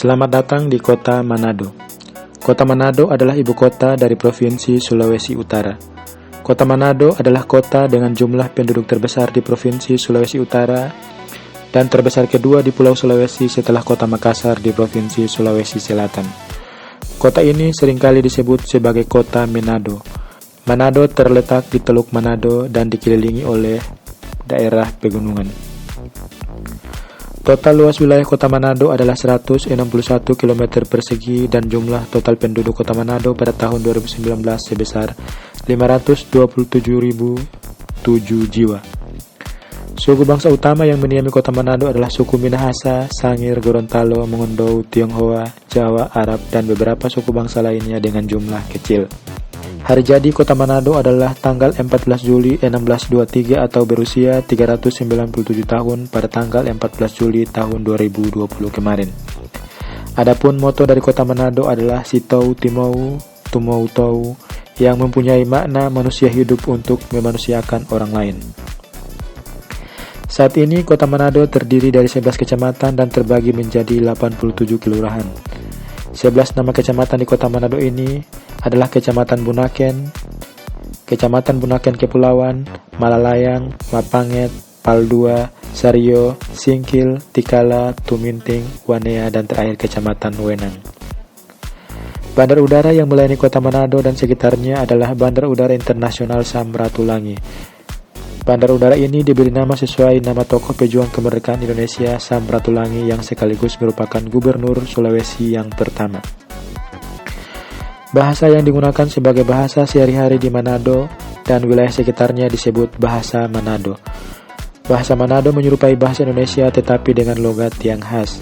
Selamat datang di kota Manado. Kota Manado adalah ibu kota dari Provinsi Sulawesi Utara. Kota Manado adalah kota dengan jumlah penduduk terbesar di Provinsi Sulawesi Utara dan terbesar kedua di Pulau Sulawesi setelah kota Makassar di Provinsi Sulawesi Selatan. Kota ini seringkali disebut sebagai kota Manado. Manado terletak di Teluk Manado dan dikelilingi oleh daerah pegunungan. Total luas wilayah kota Manado adalah 161 km persegi dan jumlah total penduduk kota Manado pada tahun 2019 sebesar 527.007 jiwa. Suku bangsa utama yang mendiami kota Manado adalah suku Minahasa, Sangir, Gorontalo, Mengendau, Tionghoa, Jawa, Arab, dan beberapa suku bangsa lainnya dengan jumlah kecil. Hari jadi kota Manado adalah tanggal 14 Juli 1623 atau berusia 397 tahun pada tanggal 14 Juli tahun 2020 kemarin. Adapun moto dari kota Manado adalah Sitou Timou Tumou Tou yang mempunyai makna manusia hidup untuk memanusiakan orang lain. Saat ini kota Manado terdiri dari 11 kecamatan dan terbagi menjadi 87 kelurahan. 11 nama kecamatan di kota Manado ini adalah Kecamatan Bunaken, Kecamatan Bunaken Kepulauan, Malalayang, Mapanget, Paldua, Sario, Singkil, Tikala, Tuminting, Wanea, dan terakhir Kecamatan Wenang. Bandar udara yang melayani kota Manado dan sekitarnya adalah Bandar Udara Internasional Samratulangi. Bandar udara ini diberi nama sesuai nama tokoh pejuang kemerdekaan Indonesia Samratulangi yang sekaligus merupakan gubernur Sulawesi yang pertama. Bahasa yang digunakan sebagai bahasa sehari-hari di Manado dan wilayah sekitarnya disebut bahasa Manado. Bahasa Manado menyerupai bahasa Indonesia tetapi dengan logat yang khas.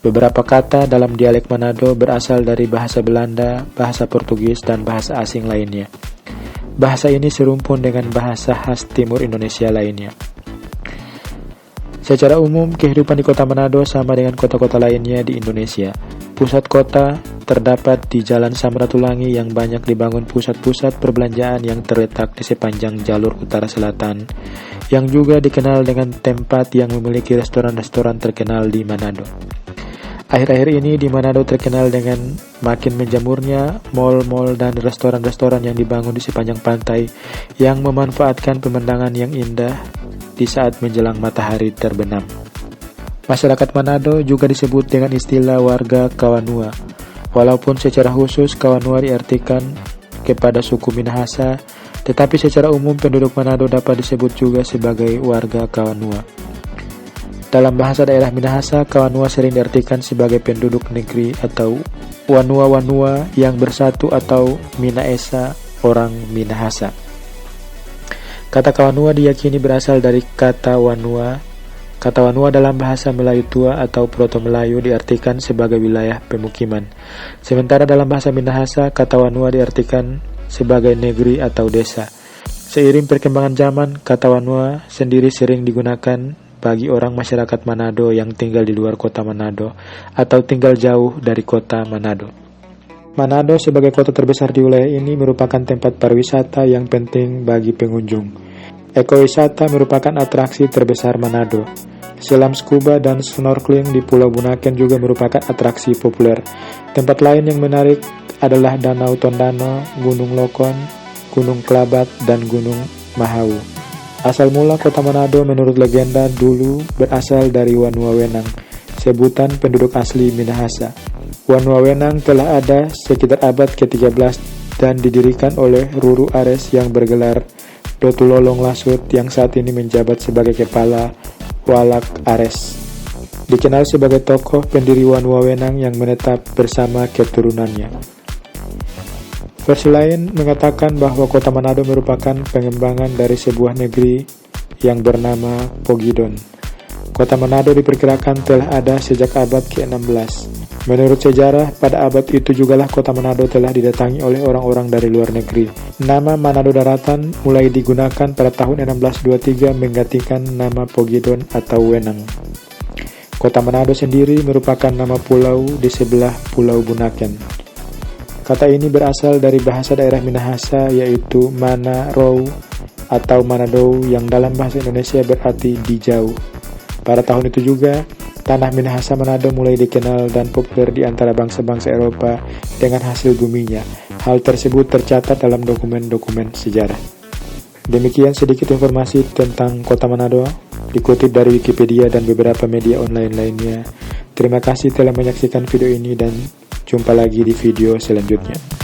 Beberapa kata dalam dialek Manado berasal dari bahasa Belanda, bahasa Portugis, dan bahasa asing lainnya. Bahasa ini serumpun dengan bahasa khas timur Indonesia lainnya. Secara umum, kehidupan di kota Manado sama dengan kota-kota lainnya di Indonesia. Pusat kota terdapat di Jalan Samratulangi yang banyak dibangun pusat-pusat perbelanjaan yang terletak di sepanjang jalur utara selatan, yang juga dikenal dengan tempat yang memiliki restoran-restoran terkenal di Manado. Akhir-akhir ini di Manado terkenal dengan makin menjamurnya mal-mal dan restoran-restoran yang dibangun di sepanjang pantai yang memanfaatkan pemandangan yang indah di saat menjelang matahari terbenam. Masyarakat Manado juga disebut dengan istilah warga Kawanua. Walaupun secara khusus Kawanua diartikan kepada suku Minahasa, tetapi secara umum penduduk Manado dapat disebut juga sebagai warga Kawanua. Dalam bahasa daerah Minahasa, Kawanua sering diartikan sebagai penduduk negeri atau Wanua-Wanua yang bersatu atau Minaesa, orang Minahasa. Kata Kawanua diyakini berasal dari kata Wanua. Kata Wanua dalam bahasa Melayu tua atau Proto-Melayu diartikan sebagai wilayah pemukiman. Sementara dalam bahasa Minahasa, kata Wanua diartikan sebagai negeri atau desa. Seiring perkembangan zaman, kata Wanua sendiri sering digunakan bagi orang masyarakat Manado yang tinggal di luar kota Manado atau tinggal jauh dari kota Manado. Manado sebagai kota terbesar di wilayah ini merupakan tempat pariwisata yang penting bagi pengunjung. Ekowisata merupakan atraksi terbesar Manado. Selam scuba dan snorkeling di Pulau Bunaken juga merupakan atraksi populer. Tempat lain yang menarik adalah Danau Tondano, Gunung Lokon, Gunung Kelabat, dan Gunung Mahau. Asal mula kota Manado menurut legenda dulu berasal dari Wanua Wenang, sebutan penduduk asli Minahasa. Wanua Wenang telah ada sekitar abad ke-13 dan didirikan oleh Ruru Ares yang bergelar Dotulolong Lasut yang saat ini menjabat sebagai kepala Walak Ares. Dikenal sebagai tokoh pendiri Wanua Wenang yang menetap bersama keturunannya. Versi lain mengatakan bahwa kota Manado merupakan pengembangan dari sebuah negeri yang bernama Pogidon. Kota Manado diperkirakan telah ada sejak abad ke-16. Menurut sejarah, pada abad itu jugalah kota Manado telah didatangi oleh orang-orang dari luar negeri. Nama Manado Daratan mulai digunakan pada tahun 1623 menggantikan nama Pogidon atau Wenang. Kota Manado sendiri merupakan nama pulau di sebelah Pulau Bunaken. Kata ini berasal dari bahasa daerah Minahasa yaitu Manarou atau Manado yang dalam bahasa Indonesia berarti di jauh. Pada tahun itu juga, Tanah Minahasa Manado mulai dikenal dan populer di antara bangsa-bangsa Eropa dengan hasil buminya. Hal tersebut tercatat dalam dokumen-dokumen sejarah. Demikian sedikit informasi tentang Kota Manado, dikutip dari Wikipedia dan beberapa media online lainnya. Terima kasih telah menyaksikan video ini dan jumpa lagi di video selanjutnya.